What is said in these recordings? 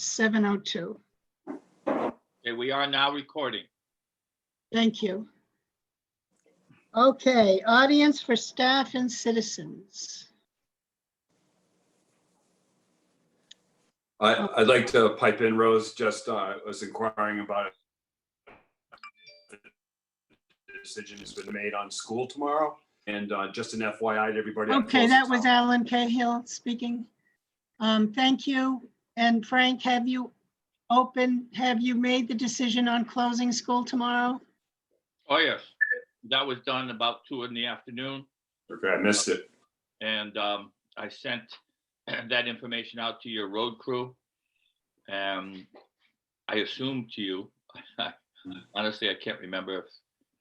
7:02. Okay, we are now recording. Thank you. Okay, audience for staff and citizens. I'd like to pipe in, Rose. Just was inquiring about the decision has been made on school tomorrow, and just an FYI to everybody. Okay, that was Alan Cahill speaking. Thank you. And Frank, have you made the decision on closing school tomorrow? Oh, yes, that was done about 2 in the afternoon. Okay, I missed it. And I sent that information out to your road crew. I assume to you. Honestly, I can't remember if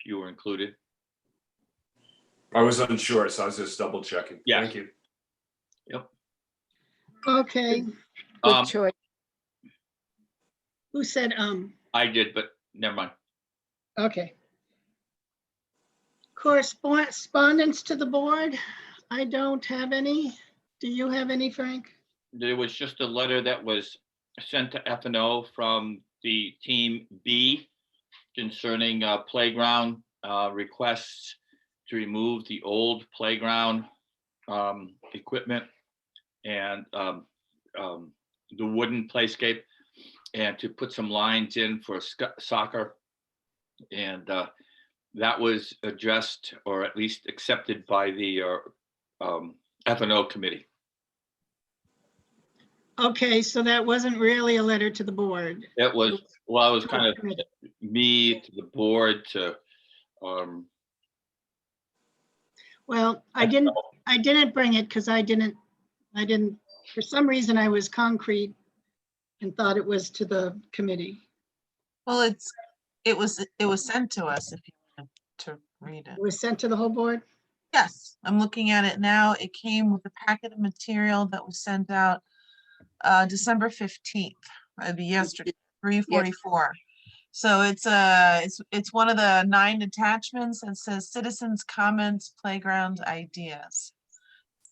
you were included. I was unsure, so I was just double checking. Yes. Thank you. Yep. Okay, Good choice. who said, I did, but never mind. okay. Correspondence to the board? I don't have any. Do you have any, Frank? There was just a letter that was sent to F&O from the team B concerning playground requests to remove the old playground equipment and the wooden playscape, and to put some lines in for soccer. And that was addressed, or at least accepted, by the F&O committee. Okay, so that wasn't really a letter to the board. It was, well, it was kind of me to the board to, Well, I didn't bring it because I didn't, for some reason I was concrete and thought it was to the committee. Well, it was sent to us if you wanted to read it. It was sent to the whole board? Yes, I'm looking at it now. It came with a packet of material that was sent out December 15th, yesterday, 3:44. So it's one of the 9 attachments that says citizens comments, playground ideas.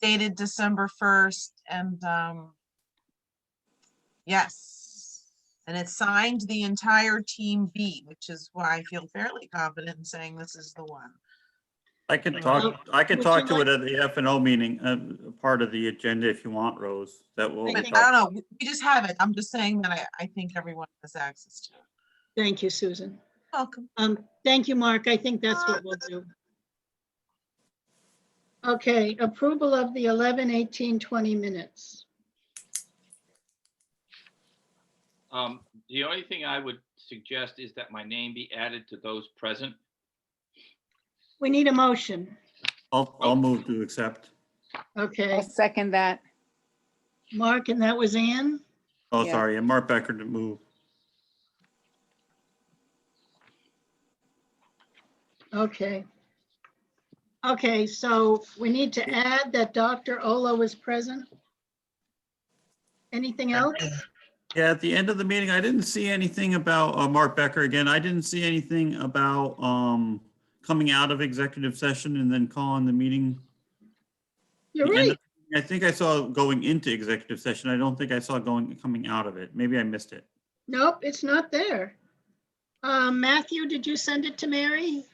Dated December 1st, and yes, and it's signed the entire team B, which is why I feel fairly confident in saying this is the one. I can talk to it at the F&O meeting, part of the agenda if you want, Rose. That will. But I don't know, we just have it. I'm just saying that I think everyone has access to it. Thank you, Susan. Welcome. Thank you, Mark. I think that's what we'll do. Okay, approval of the 11/18/20 minutes. the only thing I would suggest is that my name be added to those present. We need a motion. I'll move to accept. Okay, I'll second that. Mark, and that was Ann? Oh, Yeah. sorry, and Mark Becker to move. Okay. Okay, so we need to add that Dr. Ola was present. Anything else? Yeah, at the end of the meeting, I didn't see anything about Mark Becker again. I didn't see anything about coming out of executive session and then calling the meeting. You're The end right. of- I think I saw going into executive session. I don't think I saw coming out of it. Maybe I missed it. Nope, it's not there. Matthew, did you send it to Mary?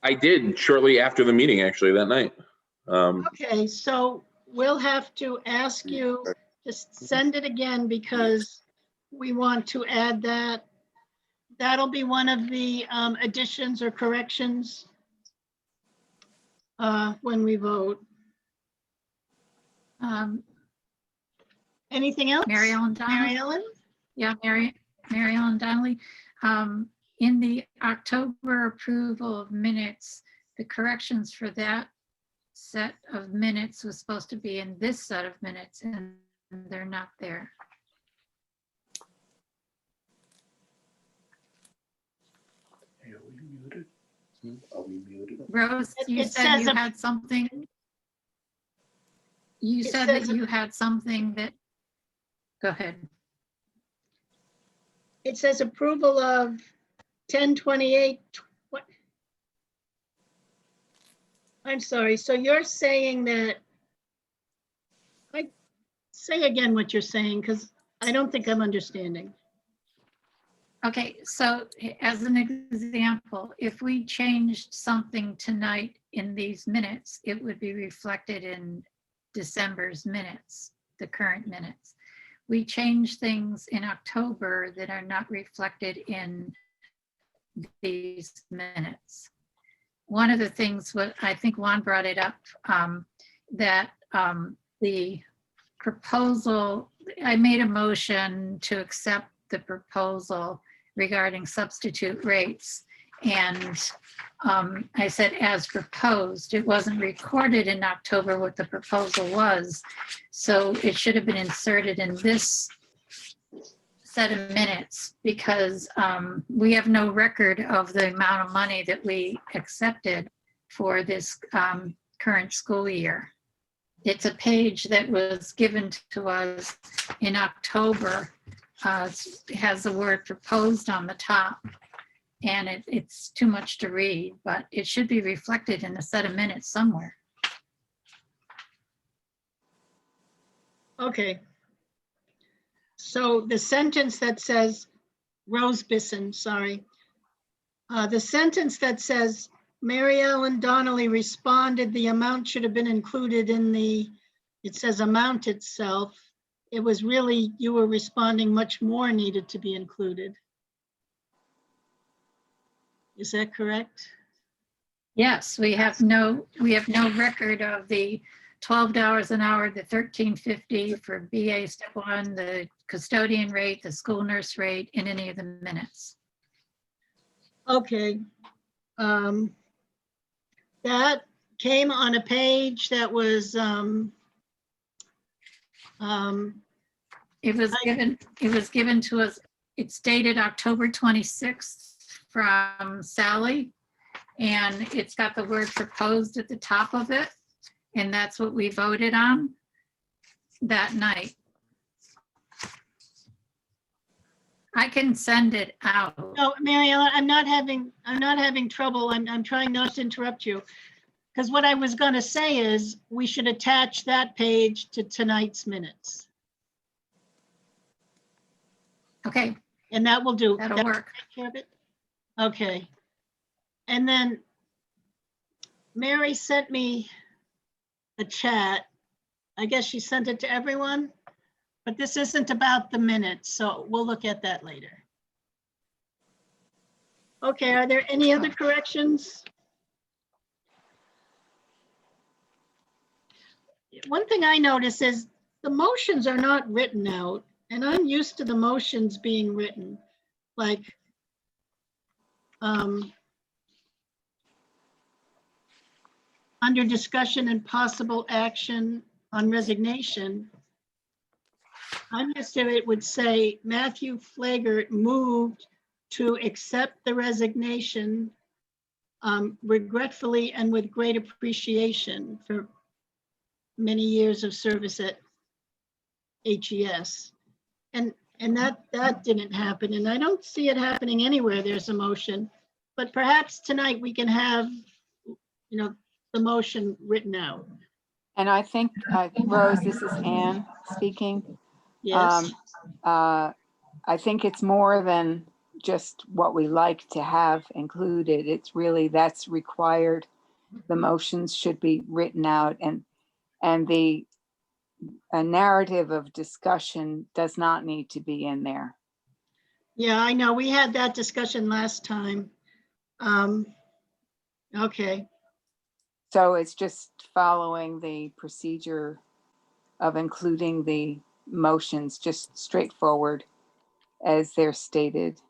I did shortly after the meeting, actually, that night. Okay, so we'll have to ask you to send it again because we want to add that. That'll be one of the additions or corrections when we vote. Anything else? Mary Ellen Donnelly. Mary Ellen? Yeah, Mary Ellen Donnelly. In the October approval of minutes, the corrections for that set of minutes was supposed to be in this set of minutes, and they're not there. Hey, are we muted? Are we muted? Rose, you It said says you a- had something. You It said says that a- you had something that, go ahead. It says approval of 10/28. What? I'm sorry, so you're saying that say again what you're saying, because I don't think I'm understanding. Okay, so as an example, if we changed something tonight in these minutes, it would be reflected in December's minutes, the current minutes. We change things in October that are not reflected in these minutes. One of the things, what I think Juan brought it up, that the proposal, I made a motion to accept the proposal regarding substitute rates. And I said, as proposed, it wasn't recorded in October what the proposal was. So it should have been inserted in this set of minutes because we have no record of the amount of money that we accepted for this current school year. It's a page that was given to us in October. It has the word proposed on the top, and it's too much to read, but it should be reflected in a set of minutes somewhere. Okay. So the sentence that says, Rose Bisson, sorry. The sentence that says, Mary Ellen Donnelly responded, the amount should have been included in the, it says amount itself. It was really, you were responding much more needed to be included. Is that correct? Yes, we have no record of the $12 an hour, the $13.50 for BA step 1, the custodian rate, the school nurse rate in any of the minutes. Okay. That came on a page that was, It was given to us, it's dated October 26th from Sally, and it's got the word proposed at the top of it, and that's what we voted on that night. I can send it out. no, Mary Ellen, I'm not having trouble. I'm trying not to interrupt you. Because what I was going to say is we should attach that page to tonight's minutes. Okay, And that will do. that'll that will work. take care of it? Okay. And then Mary sent me a chat. I guess she sent it to everyone, but this isn't about the minutes, so we'll look at that later. Okay, are there any other corrections? One thing I notice is the motions are not written out, and I'm used to the motions being written, like, under discussion and possible action on resignation. I'm used to it would say Matthew Flaggart moved to accept the resignation regretfully and with great appreciation for many years of service at HES. And that didn't happen, and I don't see it happening anywhere there's a motion, but perhaps tonight we can have, the motion written out. And I think, Rose, this is Anne speaking. Yes, I think it's more than just what we like to have included. It's really, that's required. The motions should be written out, and a narrative of discussion does not need to be in there. yeah, I know, we had that discussion last time. Okay, So it's just following the procedure of including the motions, just straightforward as they're stated.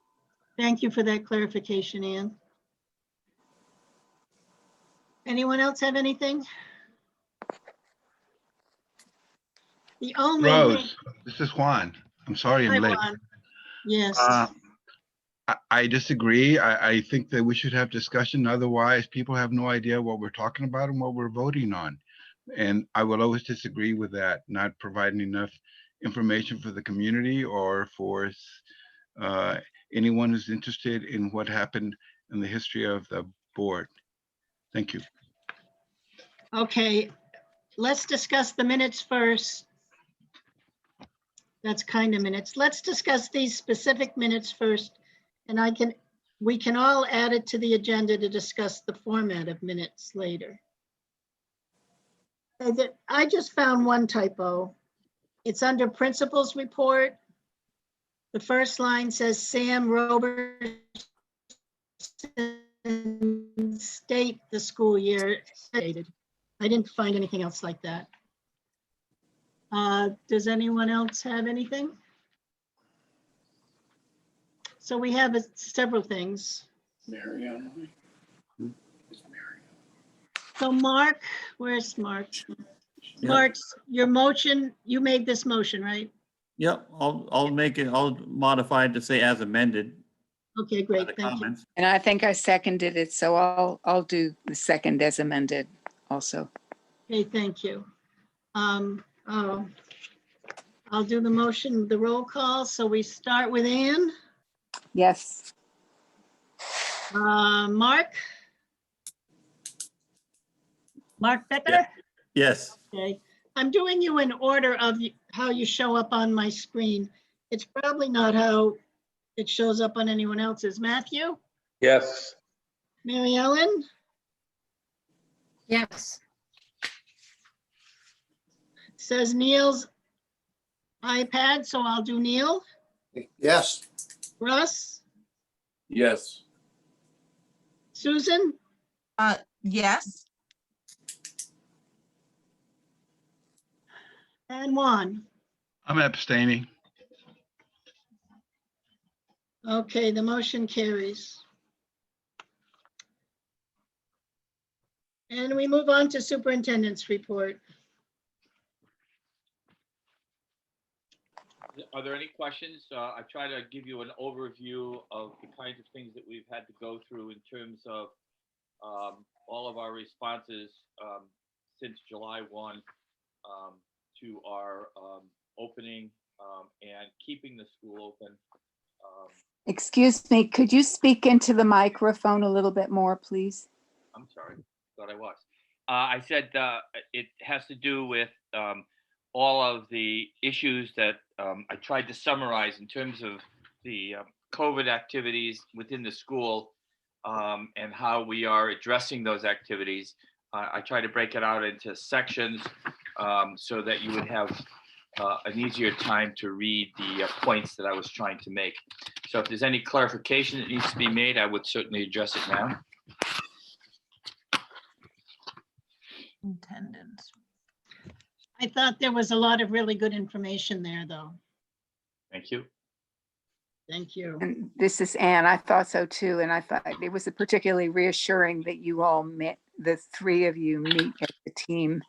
thank you for that clarification, Ann. Anyone else have anything? The only. Rose, this is Juan. I'm sorry Hi, I'm late. Juan. Yes, I disagree. I think that we should have discussion. Otherwise, people have no idea what we're talking about and what we're voting on. And I will always disagree with that, not providing enough information for the community or for anyone who's interested in what happened in the history of the board. Thank you. okay, let's discuss the minutes first. That's kind of minutes. Let's discuss these specific minutes first. And we can all add it to the agenda to discuss the format of minutes later. I just found one typo. It's under principals report. The first line says Sam Roberson state the school year stated. I didn't find anything else like that. Does anyone else have anything? So we have several things. So Mark, where's Mark? Mark's, your motion, you made this motion, right? Yep, I'll modify it to say as amended. Okay, by great, the thank you. comments. And I think I seconded it, so I'll do the second as amended also. Okay, thank you. I'll do the motion, the roll call. So we start with Ann. Yes, Mark? Mark Becker? Yes, Okay, I'm doing you in order of how you show up on my screen. It's probably not how it shows up on anyone else's. Matthew? Yes. Mary Ellen? Yes, It says Neil's iPad, so I'll do Neil. Yes. Russ? Yes. Susan? Yes, And Juan? I'm abstaining. Okay, the motion carries. And we move on to superintendent's report. Are there any questions? I try to give you an overview of the kinds of things that we've had to go through in terms of all of our responses since July 1 to our opening and keeping the school open. excuse me, could you speak into the microphone a little bit more, please? I'm sorry, thought I was. I said it has to do with all of the issues that I tried to summarize in terms of the COVID activities within the school and how we are addressing those activities. I try to break it out into sections so that you would have an easier time to read the points that I was trying to make. So if there's any clarification that needs to be made, I would certainly address it now. attendance. I thought there was a lot of really good information there, though. Thank you. Thank you. And this is Anne. I thought so too. And I thought it was particularly reassuring that you all met, the three of you meet as a team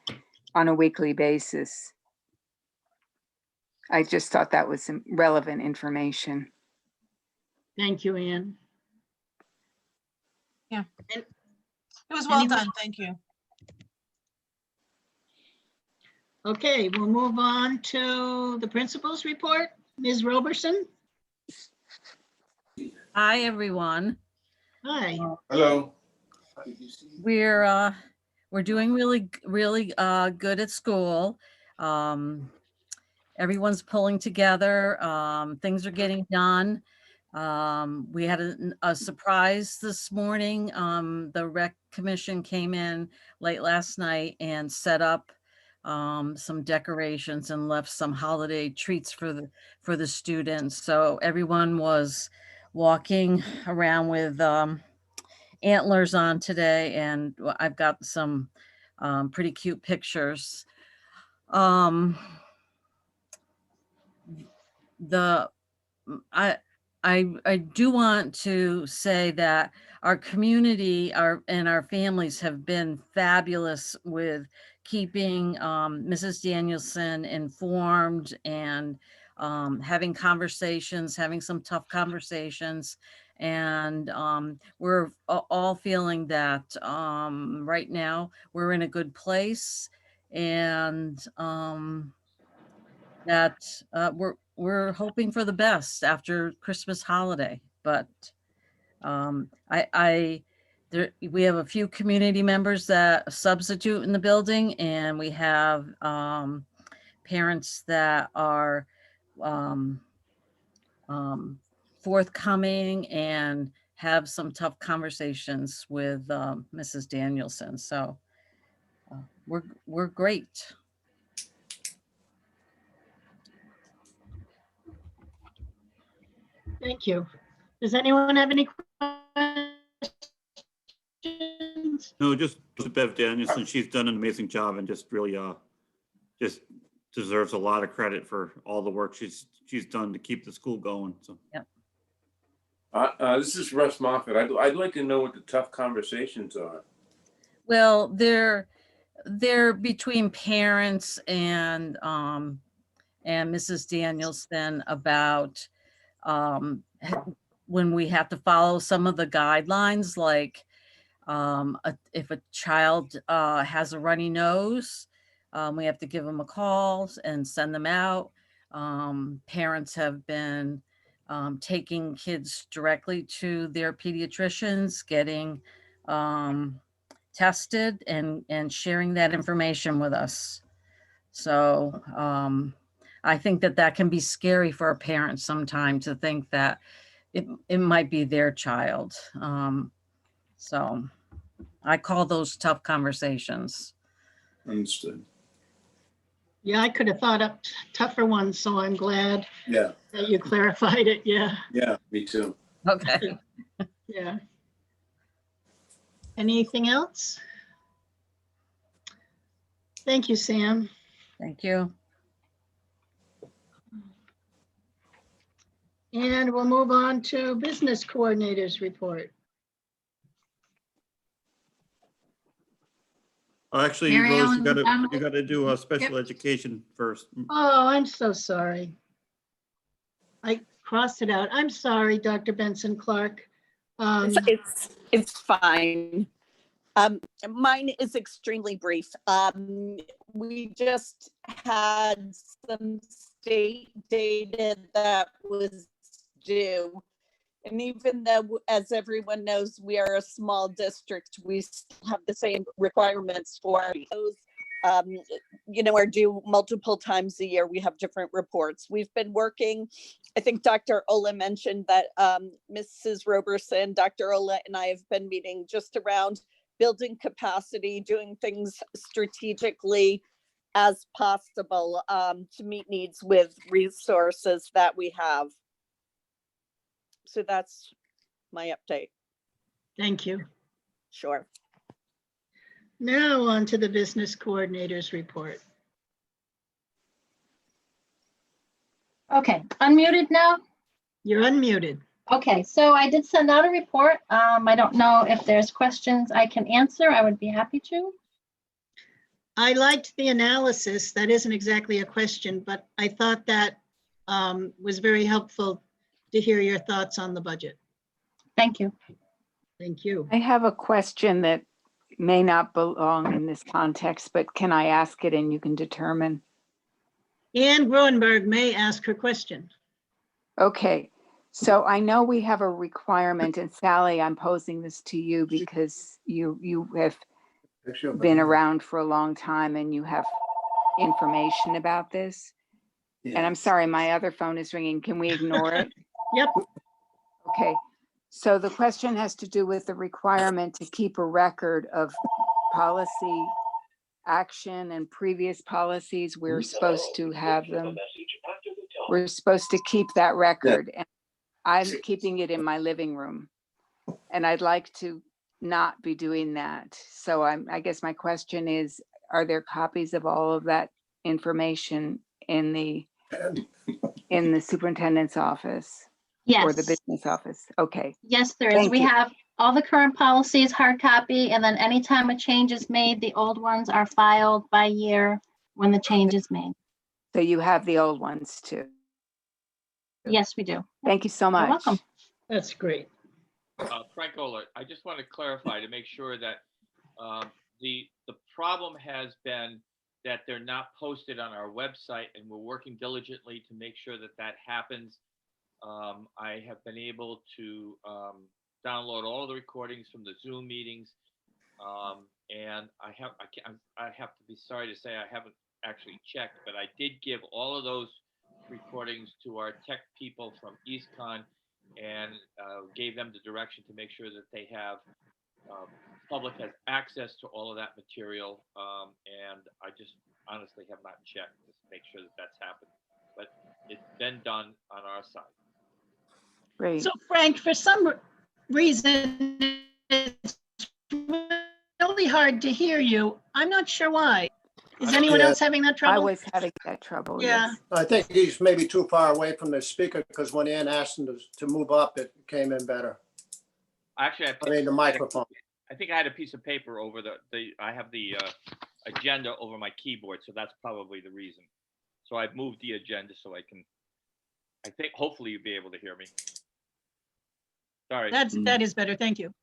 on a weekly basis. I just thought that was some relevant information. Thank you, Ann. It was well Anyone- done, thank you. Okay, we'll move on to the principal's report. Ms. Roberson? Hi, everyone. Hi. Hello. We're doing really good at school. Everyone's pulling together. Things are getting done. We had a surprise this morning. The rec commission came in late last night and set up some decorations and left some holiday treats for the students. So everyone was walking around with antlers on today, and I've got some pretty cute pictures. I do want to say that our community and our families have been fabulous with keeping Mrs. Danielson informed and having conversations, having some tough conversations. And we're all feeling that right now we're in a good place, and that we're hoping for the best after Christmas holiday. But we have a few community members that substitute in the building, and we have parents that are um, forthcoming and have some tough conversations with Mrs. Danielson. So we're great. Thank you. Does anyone have any questions? No, just Bev Danielson. She's done an amazing job and just really, just deserves a lot of credit for all the work she's done to keep the school going. So. This is Russ Moffett. I'd like to know what the tough conversations are. Well, they're between parents and Mrs. Danielson about when we have to follow some of the guidelines, like if a child has a runny nose, we have to give them a call and send them out. Parents have been taking kids directly to their pediatricians, getting tested and sharing that information with us. So I think that can be scary for a parent sometimes to think that it might be their child. So I call those tough conversations. Understood. Yeah, I could have thought up tougher ones, so I'm glad Yeah. that you clarified it. Yeah, Yeah, me too. Okay. yeah. Anything else? Thank you, Sam. Thank you. And we'll move on to business coordinators report. Actually, Mary Rose, Ellen Donnelly. you gotta do a special education first. Oh, I'm so sorry. I crossed it out. I'm sorry, Dr. Benson Clark. It's fine. Mine is extremely brief. We just had some state data that was due. And even though, as everyone knows, we are a small district, we still have the same requirements for those, are due multiple times a year. We have different reports. We've been working, I think Dr. Ola mentioned that Mrs. Roberson, Dr. Ola and I have been meeting just around building capacity, doing things strategically as possible to meet needs with resources that we have. So that's my update. Thank you. Sure. Now on to the business coordinators report. Okay, unmuted now? You're unmuted. Okay, so I did send out a report. I don't know if there's questions I can answer. I would be happy to. I liked the analysis. That isn't exactly a question, but I thought that was very helpful to hear your thoughts on the budget. Thank you. Thank you. I have a question that may not belong in this context, but can I ask it and you can determine? Ann Groenberg may ask her question. Okay, so I know we have a requirement, and Sally, I'm posing this to you because you have been around for a long time and you have information about this. And I'm sorry, my other phone is ringing. Can we ignore it? Yep. Okay, so the question has to do with the requirement to keep a record of policy action and previous policies. We're supposed to have them. We're supposed to keep that record. And I'm keeping it in my living room. And I'd like to not be doing that. So I guess my question is, are there copies of all of that information in the superintendent's office? Yes. Or the business office? Okay. Yes, there is. Thank We you. have all the current policies, hard copy, and then anytime a change is made, the old ones are filed by year when the change is made. So you have the old ones too. Yes, we do. Thank you so much. You're welcome. That's great. Frank Oler, I just want to clarify to make sure that the problem has been that they're not posted on our website, and we're working diligently to make sure that that happens. I have been able to download all the recordings from the Zoom meetings, and I have to be sorry to say I haven't actually checked, but I did give all of those recordings to our tech people from EastCon and gave them the direction to make sure that they have public has access to all of that material. And I just honestly have not checked to make sure that that's happened, but it's been done on our side. Great. So Frank, for some reason, it's really hard to hear you. I'm not sure why. Is anyone Yeah. else having that I trouble? was having that trouble, Yeah. yes. I think he's maybe too far away from the speaker because when Ann asked him to move up, it came in better. Actually, I mean, the microphone. I think I had a piece of paper over I have the agenda over my keyboard, so that's probably the reason. So I've moved the agenda so I think hopefully you'll be able to hear me. Sorry. That is better. Thank you.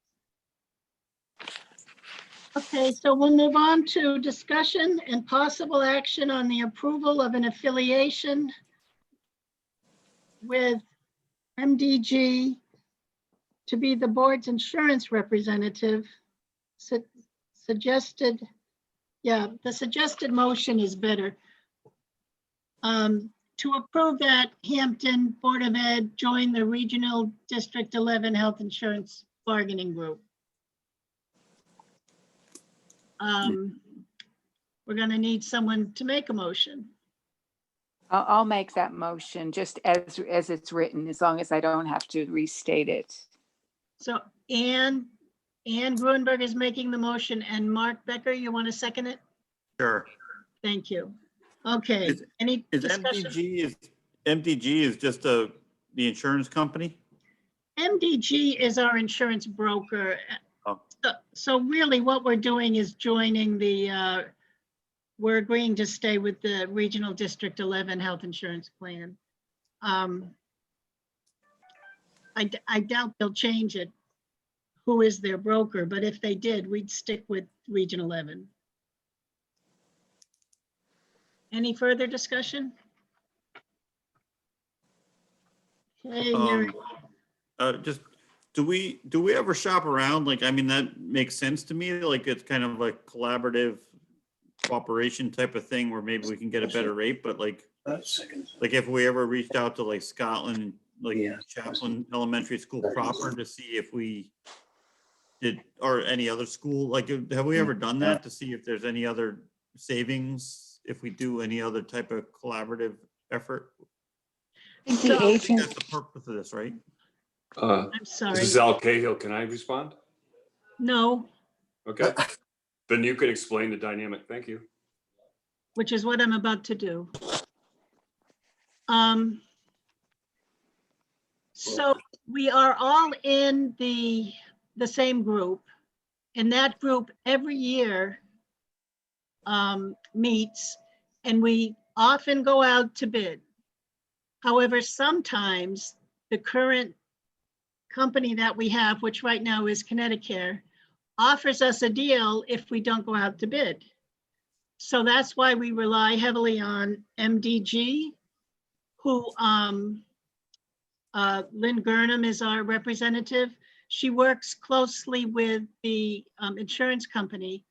Okay, so we'll move on to discussion and possible action on the approval of an affiliation with MDG to be the board's insurance representative. Suggested, yeah, the suggested motion is better. To approve that Hampton Board of Ed join the Regional District 11 Health Insurance Bargaining Group. We're gonna need someone to make a motion. I'll make that motion just as it's written, as long as I don't have to restate it. So Ann Grunberg is making the motion, and Mark Becker, you want to second it? Sure. Thank you. Okay, any Is discussion? MDG is just the insurance company? MDG is our insurance broker. Oh. So really what we're doing is joining we're agreeing to stay with the Regional District 11 Health Insurance Plan. I doubt they'll change it, who is their broker, but if they did, we'd stick with Region 11. Any further discussion? Okay, Mary. Just, do we ever shop around? Like, I mean, that makes sense to me. Like, it's kind of like collaborative cooperation type of thing where maybe we can get a better rate, but like if we ever reached out to like Scotland, like Chaplin Elementary School proper to see if we did, or any other school, like, have we ever done that to see if there's any other savings if we do any other type of collaborative effort? I think the agent, That's the purpose of this, right? I'm sorry. This is Al Cahill. Can I respond? No, Okay. Then you could explain the dynamic. Thank you. which is what I'm about to do. So we are all in the same group, and that group every year meets, and we often go out to bid. However, sometimes the current company that we have, which right now is Connecticut, offers us a deal if we don't go out to bid. So that's why we rely heavily on MDG, who Lynn Gurnham is our representative. She works closely with the insurance company,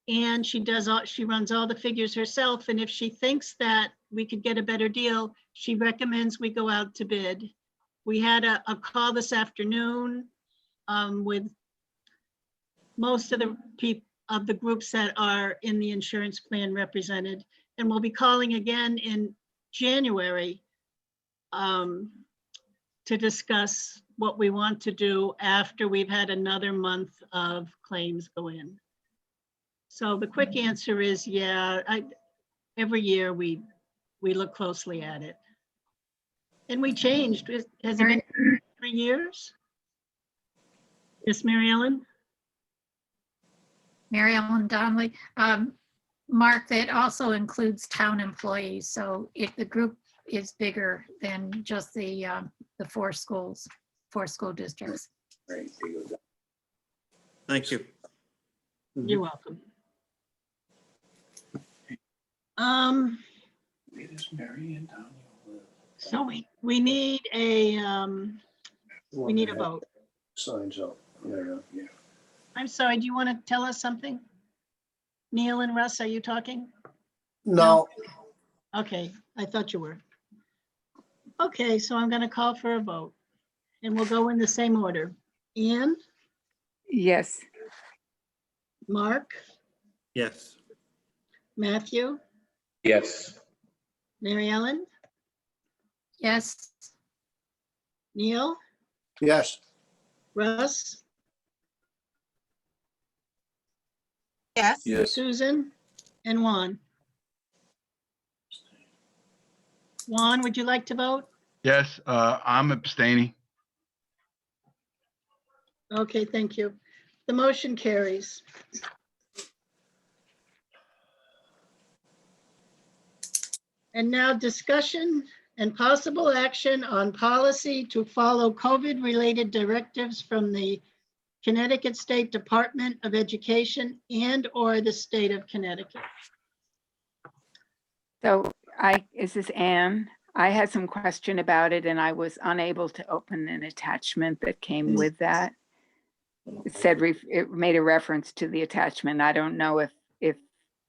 and she runs all the figures herself. And if she thinks that we could get a better deal, she recommends we go out to bid. We had a call this afternoon with most of the groups that are in the insurance plan represented, and we'll be calling again in January to discuss what we want to do after we've had another month of claims go in. So the quick answer is, yeah, every year we look closely at it. And we changed. Has it been 3 years? Yes, Mary Ellen? Mary Ellen Donnelly. Mark, that also includes town employees. So if the group is bigger than just the 4 school districts. Thank you. You're welcome. So we need a vote. Signs up. Yeah. I'm sorry, do you want to tell us something? Neil and Russ, are you talking? No, Okay, I thought you were. Okay, so I'm going to call for a vote and we'll go in the same order. Ann, Yes. Mark, Yes. Matthew, Yes. Mary Ellen, Yes, Neil, Yes, Russ, Yes. Yes. Susan, and Juan. Juan, would you like to vote? Yes, I'm abstaining. Okay, thank you. The motion carries. And now discussion and possible action on policy to follow COVID-related directives from the Connecticut State Department of Education and/or the state of Connecticut. So is this Anne? I had some question about it and I was unable to open an attachment that came with that. It said, it made a reference to the attachment. I don't know if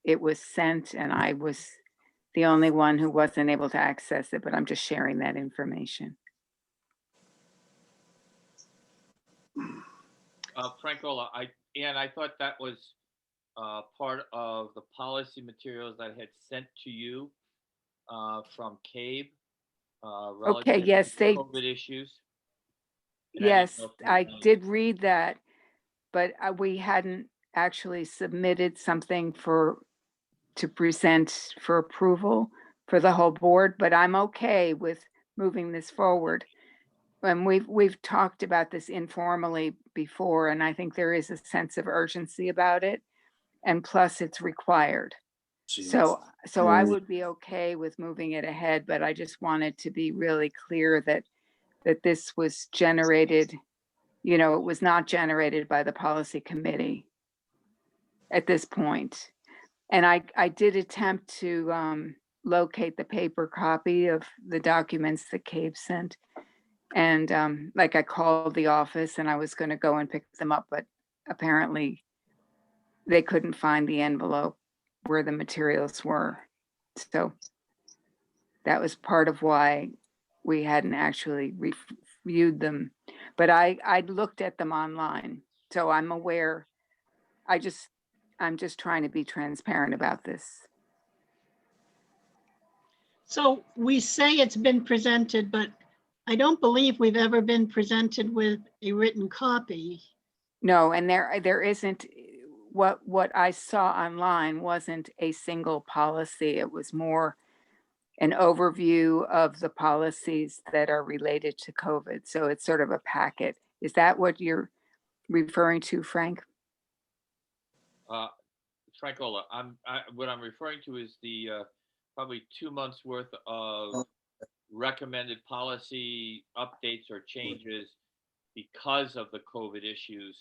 it was sent and I was the only one who wasn't able to access it, but I'm just sharing that information. Francola, I thought that was part of the policy materials that I had sent to you from CABE. Okay, Relative yes, to they, COVID issues. And I didn't yes, know if you I wanted- did read that, but we hadn't actually submitted something to present for approval for the whole board, but I'm okay with moving this forward. And we've talked about this informally before, and I think there is a sense of urgency about it. And plus it's required. So I would be okay with moving it ahead, but I just wanted to be really clear that this was generated, it was not generated by the policy committee at this point. And I did attempt to locate the paper copy of the documents that CABE sent. And I called the office and I was going to go and pick them up, but apparently they couldn't find the envelope where the materials were. So that was part of why we hadn't actually reviewed them. But I looked at them online, so I'm aware. I'm just trying to be transparent about this. So we say it's been presented, but I don't believe we've ever been presented with a written copy. No, and there isn't, what I saw online wasn't a single policy. It was more an overview of the policies that are related to COVID. So it's sort of a packet. Is that what you're referring to, Frank? Francola, what I'm referring to is the probably 2 months worth of recommended policy updates or changes because of the COVID issues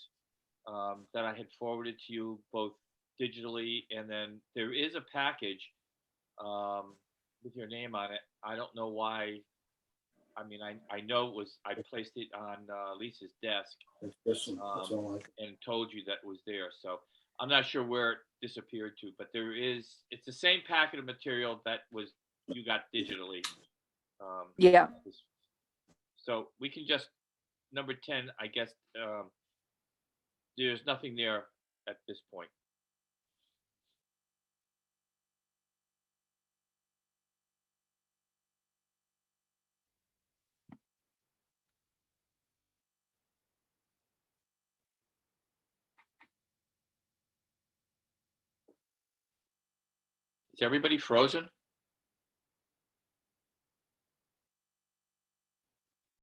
that I had forwarded to you both digitally, and then there is a package with your name on it. I don't know why. I mean, I know it was, I placed it on Lisa's desk and told you that was there. So I'm not sure where it disappeared to, but it's the same packet of material that you got digitally. Yeah. So we can just, number 10, I guess, there's nothing there at this point. Is everybody frozen?